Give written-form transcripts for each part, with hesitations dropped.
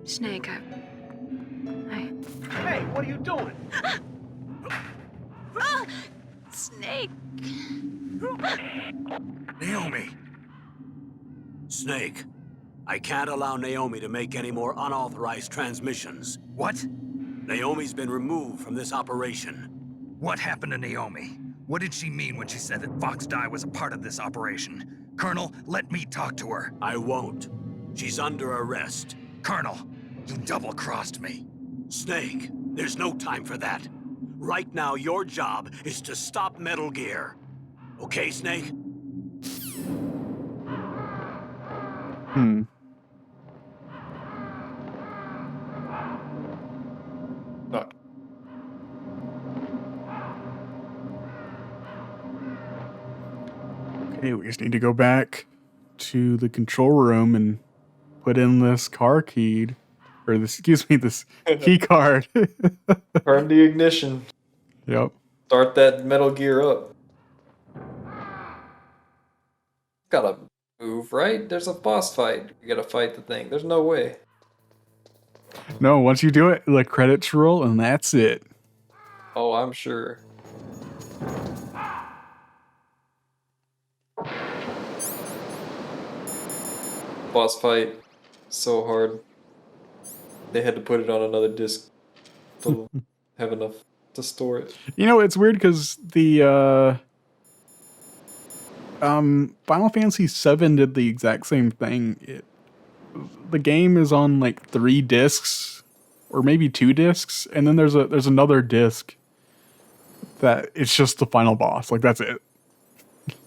Snake, I... Hey, what are you doing? Snake! Naomi! Snake, I can't allow Naomi to make any more unauthorized transmissions. What? Naomi's been removed from this operation. What happened to Naomi? What did she mean when she said that Fox Die was a part of this operation? Colonel, let me talk to her. I won't. She's under arrest. Colonel, you double-crossed me. Snake, there's no time for that. Right now, your job is to stop Metal Gear. Okay, Snake? Fuck. Okay, we just need to go back to the control room and put in this car key, or this, excuse me, this key card. Turn the ignition. Yep. Start that Metal Gear up. Gotta move, right? There's a boss fight. You gotta fight the thing. There's no way. No, once you do it, the credits roll, and that's it. Oh, I'm sure. Boss fight. So hard. They had to put it on another disc to have enough to store it. You know, it's weird because the Final Fantasy VII did the exact same thing. The game is on like 3 discs, or maybe 2 discs, and then there's another disc that it's just the final boss. Like, that's it.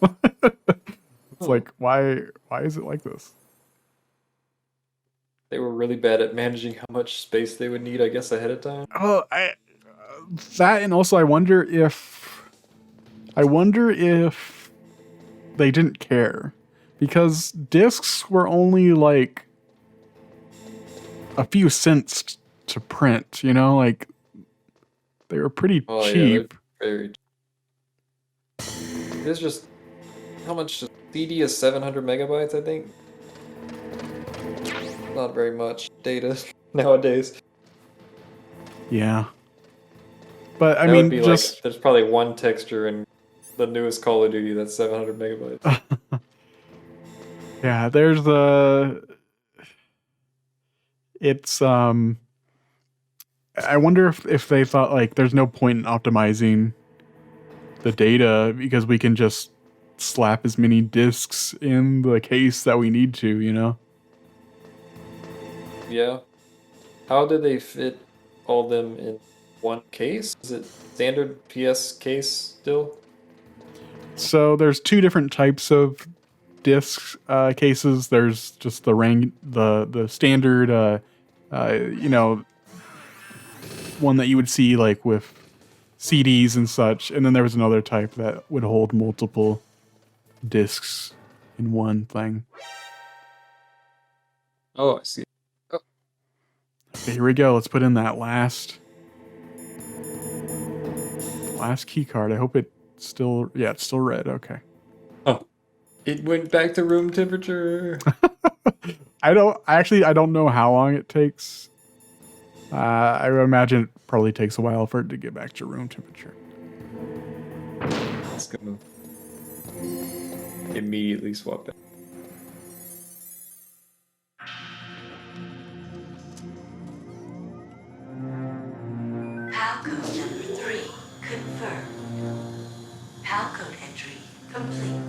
It's like, why is it like this? They were really bad at managing how much space they would need, I guess, ahead of time. Oh, that, and also I wonder if they didn't care, because discs were only like a few cents to print, you know, like they were pretty cheap. Yeah, very. There's just how much CD is 700 megabytes, I think. Not very much data nowadays. Yeah, but I That mean, would be just like, there's probably one texture in the newest Call of Duty that's 700 megabytes. yeah, there's it's I wonder if they thought like there's no point in optimizing the data because we can just slap as many discs in the case that we need to, you know? Yeah. How did they fit all them in one case? Is it standard PS case still? So there's 2 different types of disc cases. There's just the standard, you know, one that you would see like with CDs and such, and then there was another type that would hold multiple discs in one thing. Oh, I see. Okay, here we go. Let's put in that last key card. I hope it's still red. Okay. Oh, it went back to room temperature. I don't know how long it takes. I would imagine it probably takes a while for it to get back to room temperature. It's gonna immediately swap back. PAL code number 3 confirmed. PAL code entry complete.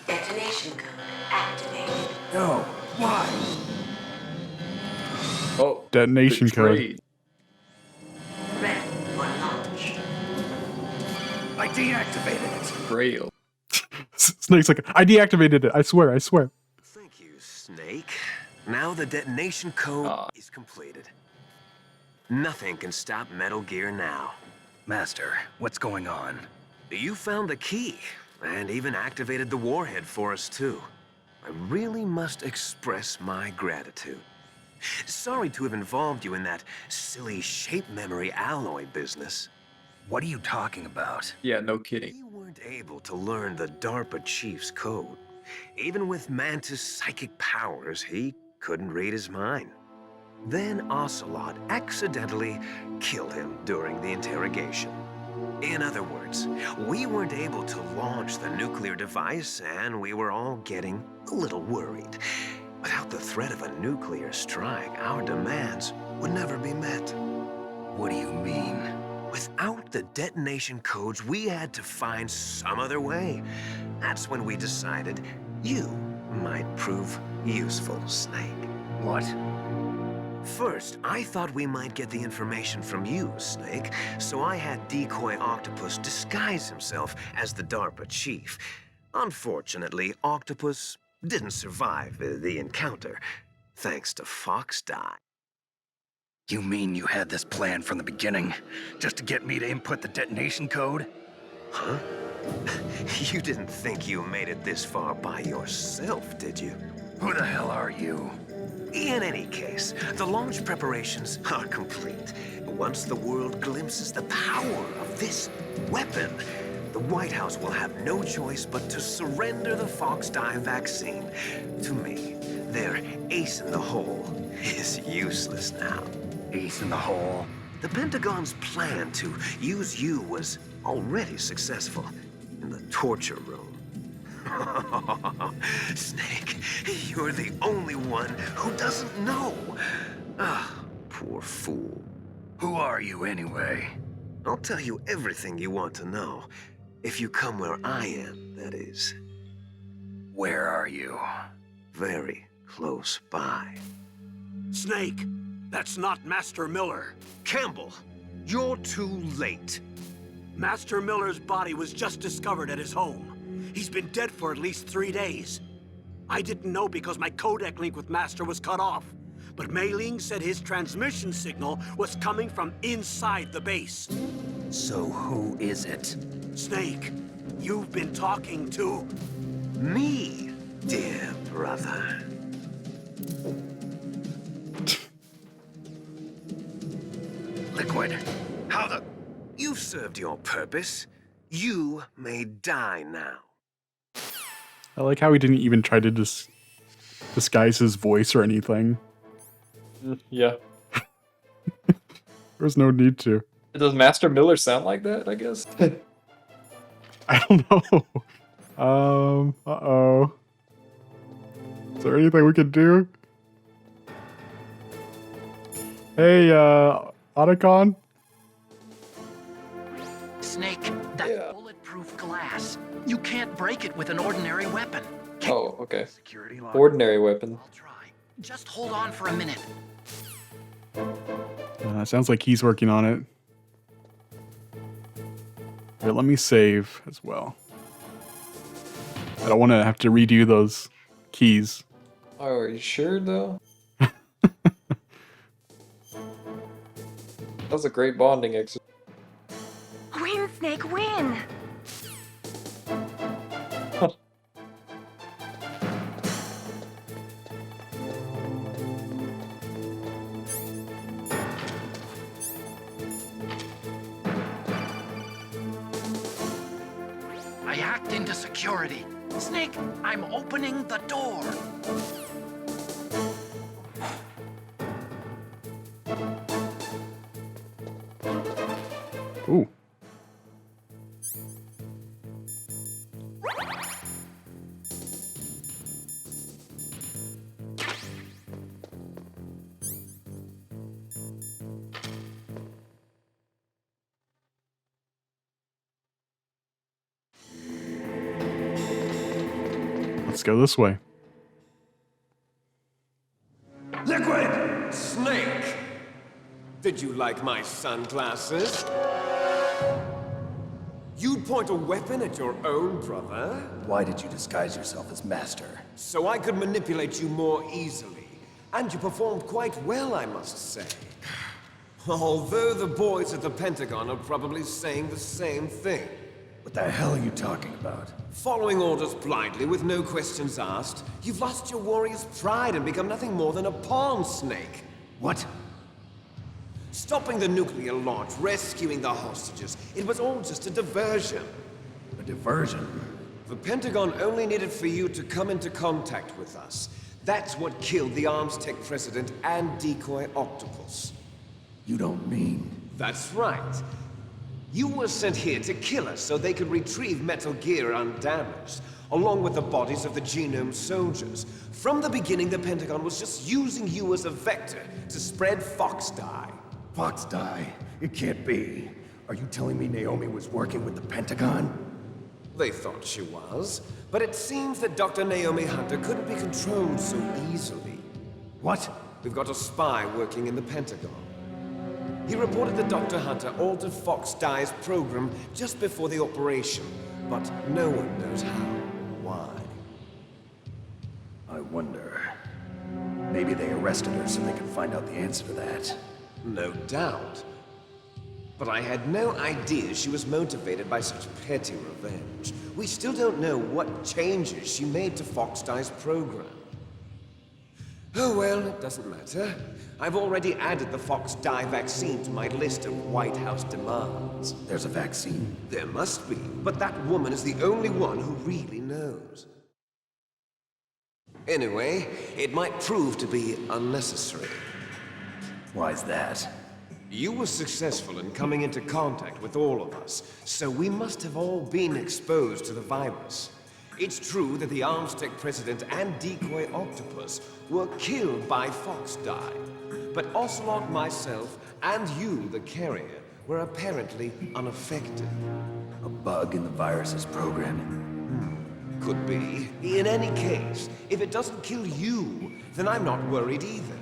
Detonation code activated. No, why? Oh, Detonation code. betrayed. Ready for launch. I deactivated it. Braille. Snake's like, I deactivated it. I swear. Thank you, Snake. Now the detonation code is completed. Nothing can stop Metal Gear now. Master, what's going on? You found the key, and even activated the warhead for us, too. I really must express my gratitude. Sorry to have involved you in that silly shape memory alloy business. What are you talking about? Yeah, no kidding. We weren't able to learn the DARPA chief's code. Even with Mantis' psychic powers, he couldn't read his mind. Then Ocelot accidentally killed him during the interrogation. In other words, we weren't able to launch the nuclear device, and we were all getting a little worried. Without the threat of a nuclear strike, our demands would never be met. What do you mean? Without the detonation codes, we had to find some other way. That's when we decided you might prove useful, Snake. What? First, I thought we might get the information from you, Snake, so I had Decoy Octopus disguise himself as the DARPA chief. Unfortunately, Octopus didn't survive the encounter, thanks to Fox Die. You mean you had this plan from the beginning, just to get me to input the detonation code? Huh? You didn't think you made it this far by yourself, did you? Who the hell are you? In any case, the launch preparations are complete. Once the world glimpses the power of this weapon, the White House will have no choice but to surrender the Fox Die vaccine to me. Their ace in the hole is useless now. Ace in the hole? The Pentagon's plan to use you was already successful in the torture room. Snake, you're the only one who doesn't know. Ah, poor fool. Who are you anyway? I'll tell you everything you want to know. If you come where I am, that is. Where are you? Very close by. Snake, that's not Master Miller. Campbell, you're too late. Master Miller's body was just discovered at his home. He's been dead for at least 3 days. I didn't know because my codec link with Master was cut off. But Mei Ling said his transmission signal was coming from inside the base. So who is it? Snake, you've been talking to... Me, dear brother. Liquid, how the... You've served your purpose. You may die now. I like how he didn't even try to disguise his voice or anything. Yeah. There was no need to. Does Master Miller sound like that, I guess? I don't know. Uh-oh. Is there anything we could do? Hey, Otacon? Snake, that's Yeah. bulletproof glass. You can't break it with an ordinary weapon. Oh, okay. Security lock? Ordinary weapon. I'll try. Just hold on for a minute. Sounds like he's working on it. Here, let me save as well. I don't want to have to redo those keys. Oh, are you sure, though? That was a great bonding exercise. Win, Snake, win! I hacked into security. Snake, I'm opening the door. Ooh. Let's go this way. Liquid! Snake! Did you like my sunglasses? You'd point a weapon at your own brother? Why did you disguise yourself as Master? So I could manipulate you more easily. And you performed quite well, I must say. Although the boys at the Pentagon are probably saying the same thing. What the hell are you talking about? Following orders blindly with no questions asked, you've lost your warrior's pride and become nothing more than a pawn, Snake. What? Stopping the nuclear launch, rescuing the hostages, it was all just a diversion. A diversion? The Pentagon only needed for you to come into contact with us. That's what killed the Armstech president and Decoy Octopus. You don't mean... That's right. You were sent here to kill us so they could retrieve Metal Gear undamaged, along with the bodies of the Genome soldiers. From the beginning, the Pentagon was just using you as a vector to spread Fox dye. Fox die? It can't be. Are you telling me Naomi was working with the Pentagon? They thought she was, but it seems that Dr. Naomi Hunter couldn't be controlled so easily. What? We've got a spy working in the Pentagon. He reported that Dr. Hunter altered Fox Dye's program just before the operation, but no one knows how. Why? I wonder... Maybe they arrested her so they could find out the answer to that. No doubt. But I had no idea she was motivated by such petty revenge. We still don't know what changes she made to Fox Dye's program. Oh well, it doesn't matter. I've already added the Fox Dye vaccine to my list of White House demands. There's a vaccine? There must be, but that woman is the only one who really knows. Anyway, it might prove to be unnecessary. Why's that? You were successful in coming into contact with all of us, so we must have all been exposed to the virus. It's true that the Armstech president and Decoy Octopus were killed by Fox Dye, but Ocelot, myself, and you, the carrier, were apparently unaffected. A bug in the virus's programming? Could be. In any case, if it doesn't kill you, then I'm not worried either.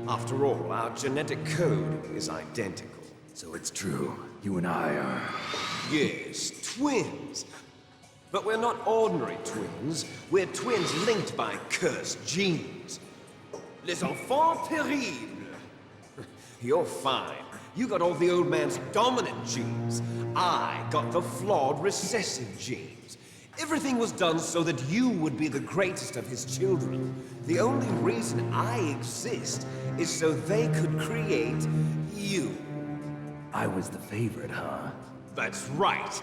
After all, our genetic code is identical. So it's true. You and I are... Yes, twins. But we're not ordinary twins. We're twins linked by cursed genes. Les enfants terribles. You're fine. You got all the old man's dominant genes. I got the flawed recessive genes. Everything was done so that you would be the greatest of his children. The only reason I exist is so they could create you. I was the favorite, huh? That's right.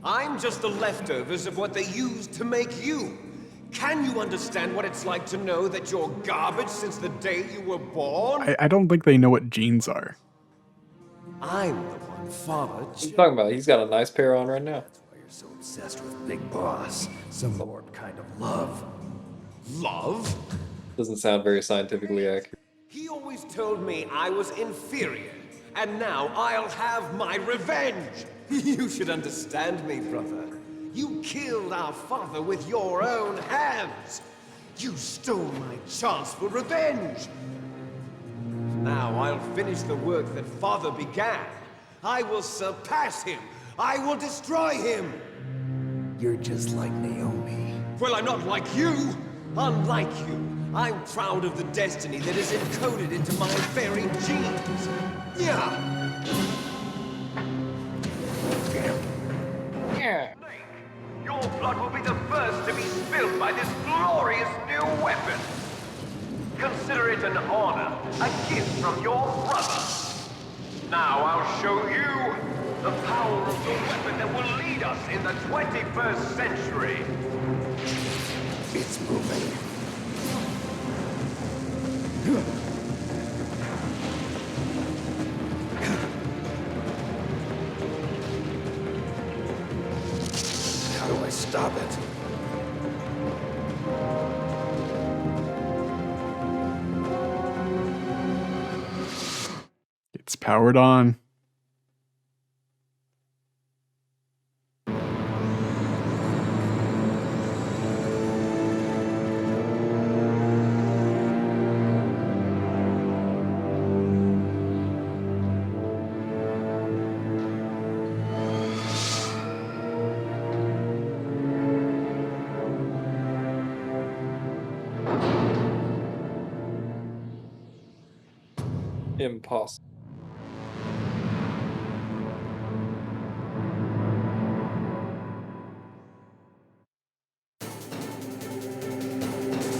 I'm just the leftovers of what they used to make you. Can you understand what it's like to know that you're garbage since the day you were born? I don't think they know what genes are. I'm the one Father What are you talking about? He's got a nice pair on right now. Why you're so obsessed with Big Boss. Some more kind of love. Love? Doesn't sound very scientifically accurate. He always told me I was inferior, and now I'll have my revenge. You should understand me, brother. You killed our father with your own hands. You stole my chance for revenge. Now I'll finish the work that Father began. I will surpass him. I will destroy him. You're just like Naomi. Well, I'm not like you. Unlike you, I'm proud of the destiny that is encoded into my very genes. Yeah. Your blood will be the first to be spilled by this glorious new weapon. Consider it an honor, a gift from your brother. Now I'll show you the power of the weapon that will lead us in the 21st century. It's moving. How do I stop it? It's powered on. Impossible.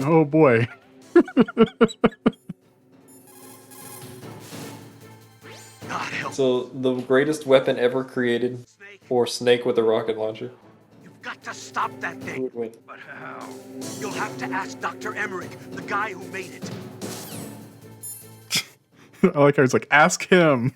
Oh boy. So the greatest weapon ever created, or Snake with a rocket launcher. You've got to stop that Who thing. would win? But how? You'll have to ask Dr. Emmerich, the guy who made it. I like how he's like, ask him.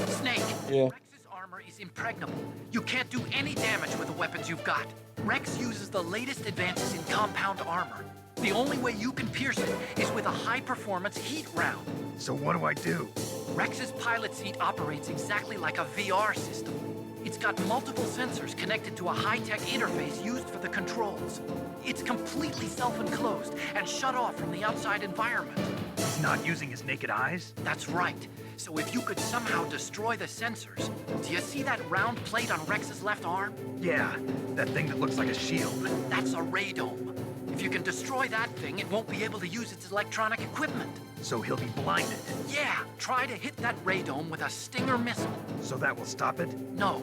Snake, Yeah. Rex's armor is impregnable. You can't do any damage with the weapons you've got. Rex uses the latest advances in compound armor. The only way you can pierce it is with a high-performance heat round. So what do I do? Rex's pilot seat operates exactly like a VR system. It's got multiple sensors connected to a high-tech interface used for the controls. It's completely self-enclosed and shut off from the outside environment. He's not using his naked eyes? That's right. So if you could somehow destroy the sensors, do you see that round plate on Rex's left arm? Yeah, that thing that looks like a shield. That's a radome. If you can destroy that thing, it won't be able to use its electronic equipment. So he'll be blinded. Yeah, try to hit that radome with a Stinger missile. So that will stop it? No,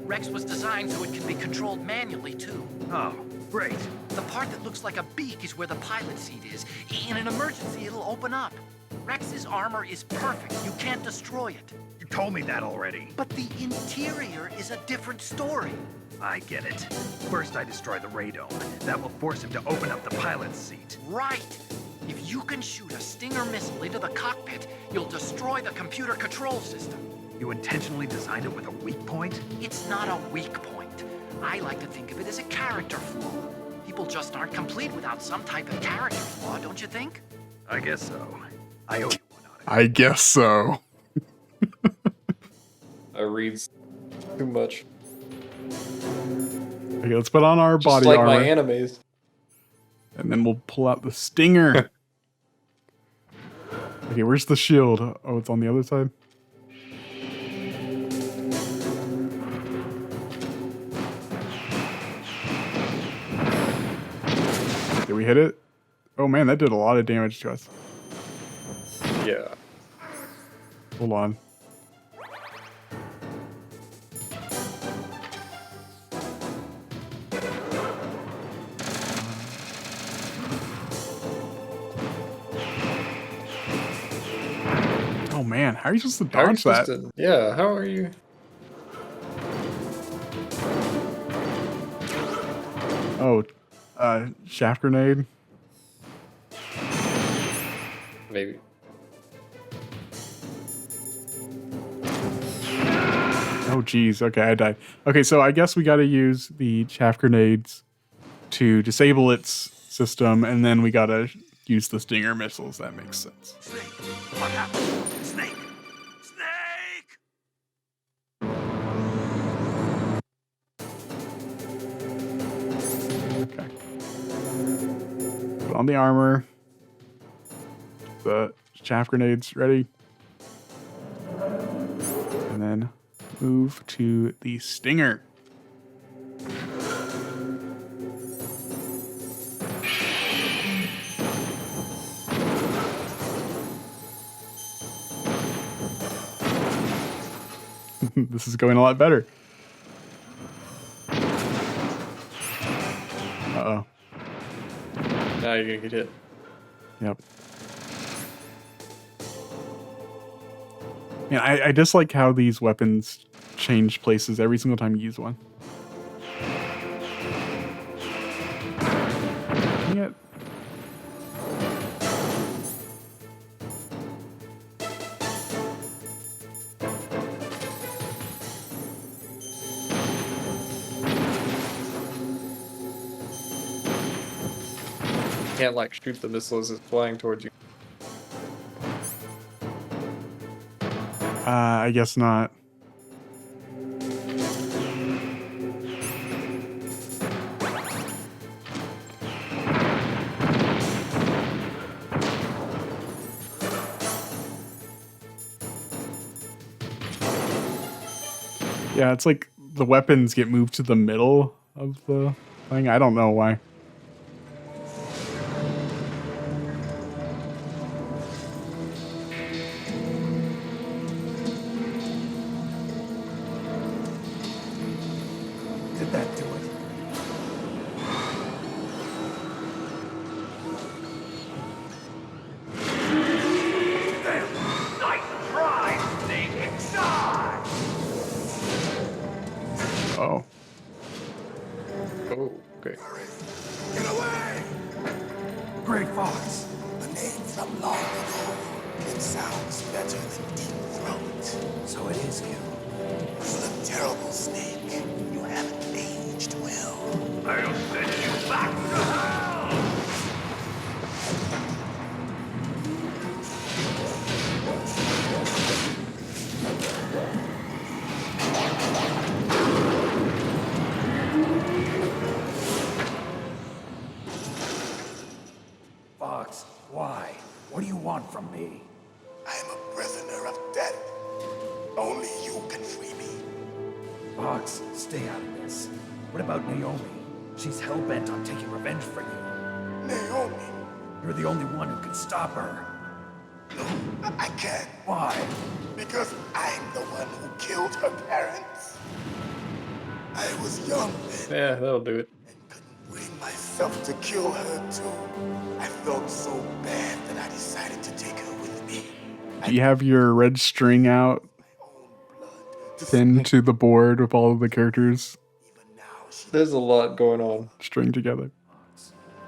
Rex was designed so it can be controlled manually too. Oh, great. The part that looks like a beak is where the pilot seat is. In an emergency, it'll open up. Rex's armor is perfect. You can't destroy it. You told me that already. But the interior is a different story. I get it. First I destroy the radome. That will force him to open up the pilot's seat. Right. If you can shoot a Stinger missile into the cockpit, you'll destroy the computer control system. You intentionally designed it with a weak point? It's not a weak point. I like to think of it as a character flaw. People just aren't complete without some type of character flaw, don't you think? I guess so. I owe you one on it. I guess so. I reads too much. Okay, let's put on our Just body like armor. my animes. And then we'll pull out the stinger. Okay, where's the shield? Oh, it's on the other side. Did we hit it? Oh man, that did a lot of damage to us. Yeah. Hold on. Oh man, how are you supposed to How are you dodge that? supposed to- Yeah, how are you? Oh, shaft grenade. Maybe. Oh geez, okay, I died. Okay, so I guess we gotta use the chaff grenades to disable its system, and then we gotta use the Stinger missiles. That makes sense. Snake, what happened? Snake! Snake! Okay. Put on the armor. The chaff grenades ready. And then move to the Stinger. This is going a lot better. Uh-oh. Now you're gonna get hit. Yep. Man, I dislike how these weapons change places every single time you use one. Dang it. You can't like shoot the missile as it's flying towards you. I guess not. Yeah, it's like the weapons get moved to the middle of the thing. I don't know why. Did that do it? Nice try, Snake! Die! Oh. from long ago. It sounds better than Deep Throat. So it is you. You look terrible, Snake. You haven't aged well. I'll send you back to hell! Fox, why? What do you want from me? I'm a prisoner of death. Only you can free me. Fox, stay out of this. What about Naomi? She's hell-bent on taking revenge for you. Naomi? You're the only one who can stop her. No, I can't. Why? Because I'm the one who killed her parents. I was young then. Yeah, that'll do it. Bring myself to kill her too. I felt so bad that I decided to take her with me. Do you have your red string out, pinned to the board with all of the characters There's a lot going on. stringed together?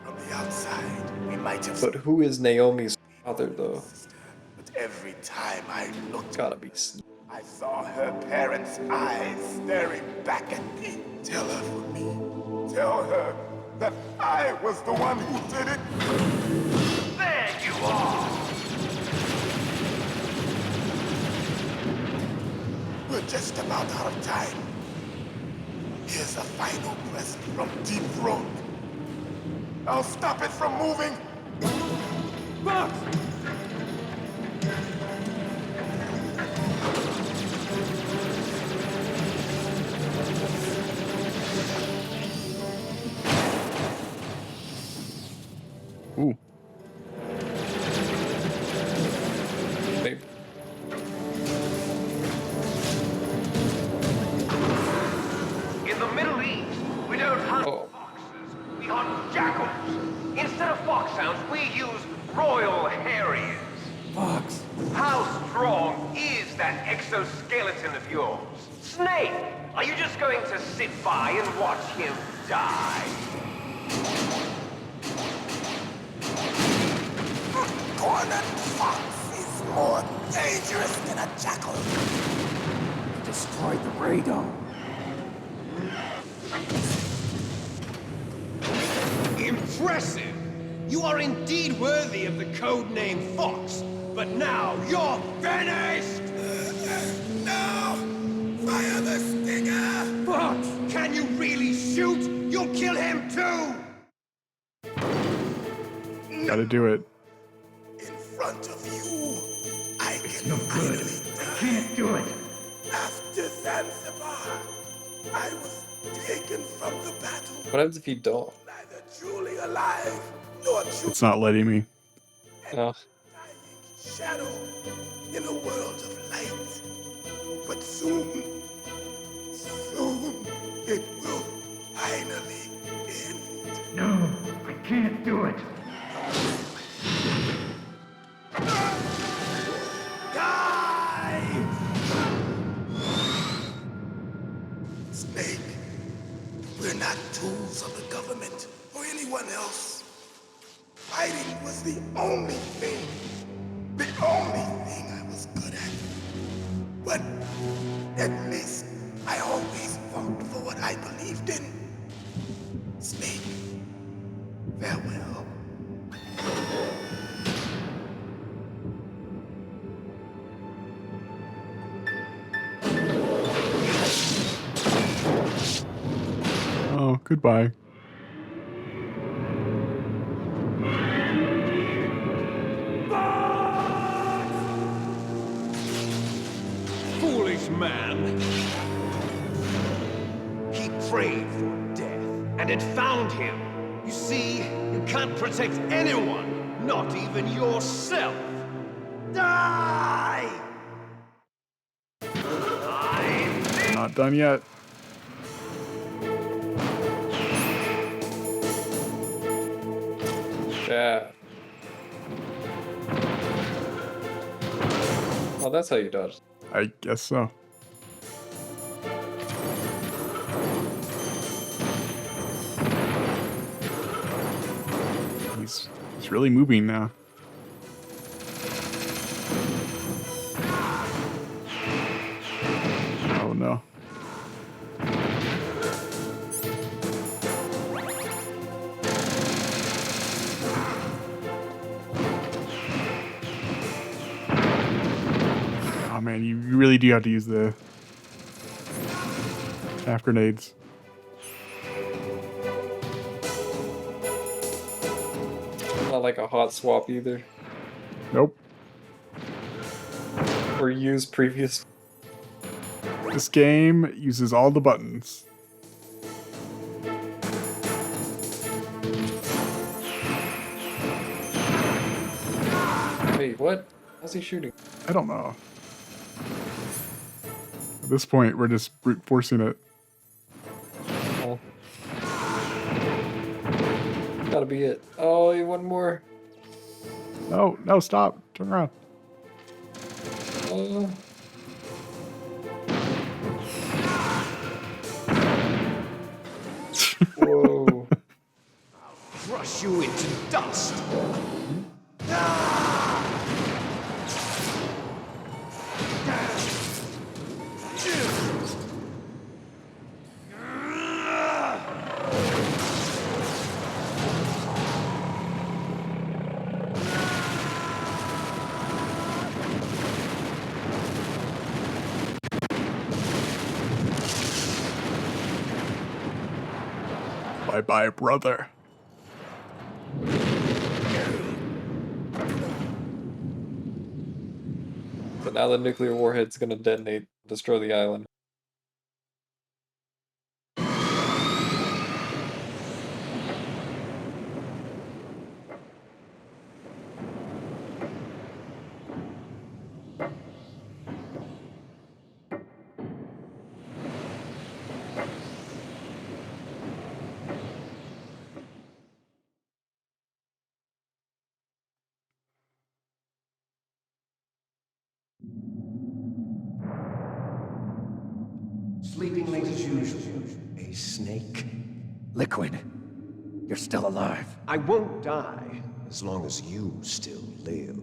From the outside, we might have. But who is Naomi's father, though? But every time I looked, Gotta be Snoop. I saw her parents' eyes staring back at me. Tell her for me. Tell her that I was the one who did it. There you are! We're just about out of time. Here's a final present from Deep Throat. I'll stop it from moving. Fox! Ooh. Maybe. In the Middle East, we don't hunt Oh. foxes, we hunt jackals. Instead of foxhounds, we use Royal Harriers. Fox! How strong is that exoskeleton of yours? Snake, are you just going to sit by and watch him die? Cornered fox is more dangerous than a jackal. Destroyed the radar. Impressive! You are indeed worthy of the code name Fox, but now you're finished! No! Fire the stinger! Fox, can you really shoot? You'll kill him too! Gotta do it. In front of you, I can no good. finally Can't do it. After Zanzibar, I was taken from the battle, What happens if you don't? neither truly alive nor truly It's not letting me. No. shadow in a world of light. But soon, it will finally end. No, I can't do it. Die! Snake, we're not tools of the government or anyone else. Fighting was the only thing I was good at. But at least I always fought for what I believed in. Snake, farewell. Oh, goodbye. Foolish man. He prayed for death, and it found him. You see, you can't protect anyone, not even yourself. Die! Not done yet. Yeah. Oh, that's how you dodge. I guess so. He's really moving now. no. Oh man, you really do have to use the chaff grenades. Not like a hot swap either. Nope. Or use previous. This game uses all the buttons. Wait, what? How's he shooting? I don't know. At this point, we're just brute forcing it. Oh. Gotta be it. Oh, one more. No, no, stop. Turn around. Oh. Whoa. Crush you into dust. Bye-bye, brother. So now the nuclear warhead's gonna detonate, destroy the island. Sleeping late as usual. A snake. Liquid, you're still alive. I won't die as long as you still live.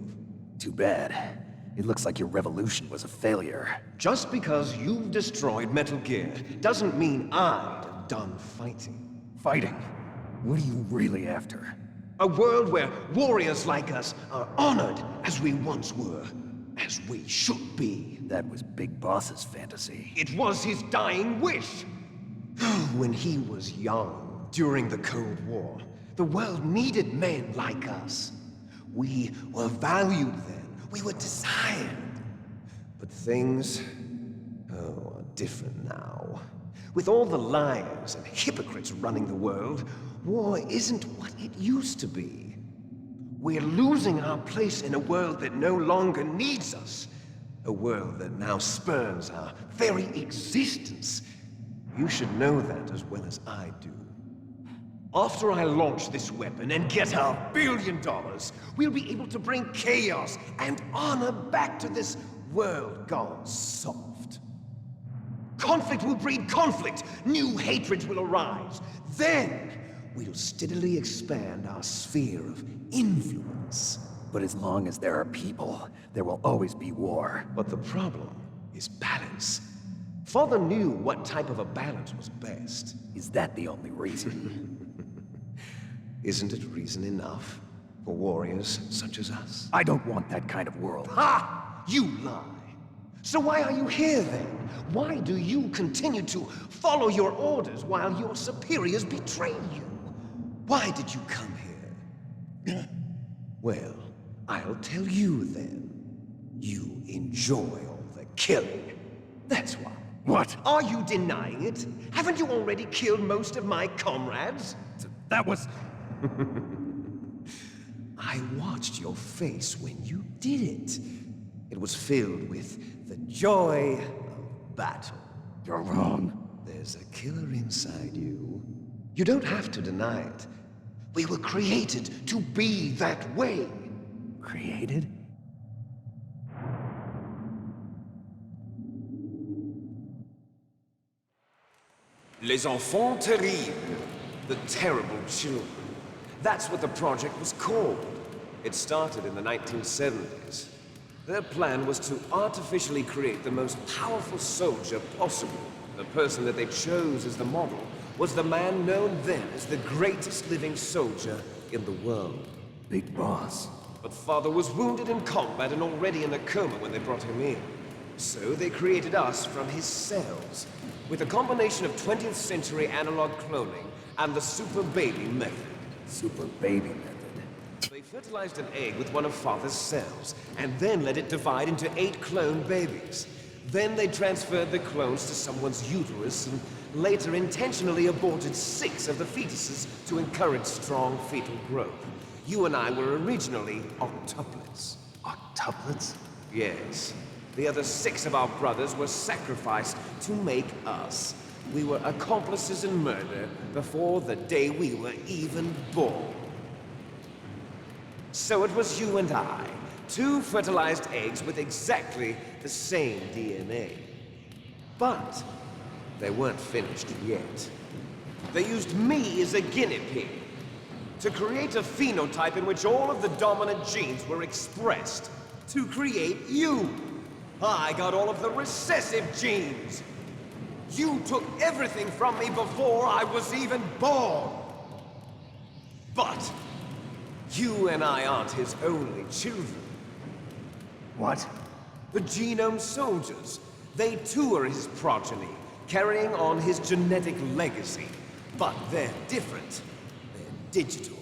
Too bad. It looks like your revolution was a failure. Just because you've destroyed Metal Gear doesn't mean I'm done fighting. Fighting? What are you really after? A world where warriors like us are honored as we once were, as we should be. That was Big Boss's fantasy. It was his dying wish. When he was young, during the Cold War, the world needed men like us. We were valued then. We were desired. But things, are different now. With all the liars and hypocrites running the world, war isn't what it used to be. We're losing our place in a world that no longer needs us. A world that now spurns our very existence. You should know that as well as I do. After I launch this weapon and get our $1 billion, we'll be able to bring chaos and honor back to this world gone soft. Conflict will breed conflict. New hatreds will arise. Then, we'll steadily expand our sphere of influence. But as long as there are people, there will always be war. But the problem is balance. Father knew what type of a balance was best. Is that the only reason? Isn't it reason enough for warriors such as us? I don't want that kind of world. Ha! You lie! So why are you here then? Why do you continue to follow your orders while your superiors betray you? Why did you come here? Well, I'll tell you then. You enjoy all the killing. That's why. What? Are you denying it? Haven't you already killed most of my comrades? That was... I watched your face when you did it. It was filled with the joy of battle. You're wrong. There's a killer inside you. You don't have to deny it. We were created to be that way. Created? Les enfants terribles. The terrible children. That's what the project was called. It started in the 1970s. Their plan was to artificially create the most powerful soldier possible. The person that they chose as the model was the man known then as the greatest living soldier in the world. Big Boss. But Father was wounded in combat and already in a coma when they brought him in. So they created us from his cells, with a combination of 20th century analog cloning and the super baby method. Super baby method. They fertilized an egg with one of Father's cells, and then let it divide into 8 clone babies. Then they transferred the clones to someone's uterus, and later intentionally aborted 6 of the fetuses to encourage strong fetal growth. You and I were originally octuplets. Octuplets? Yes. The other 6 of our brothers were sacrificed to make us. We were accomplices in murder before the day we were even born. So it was you and I, 2 fertilized eggs with exactly the same DNA. But they weren't finished yet. They used me as a guinea pig to create a phenotype in which all of the dominant genes were expressed. To create you. I got all of the recessive genes. You took everything from me before I was even born. But you and I aren't his only children. What? The Genome Soldiers. They too are his progeny, carrying on his genetic legacy. But they're different. They're digital.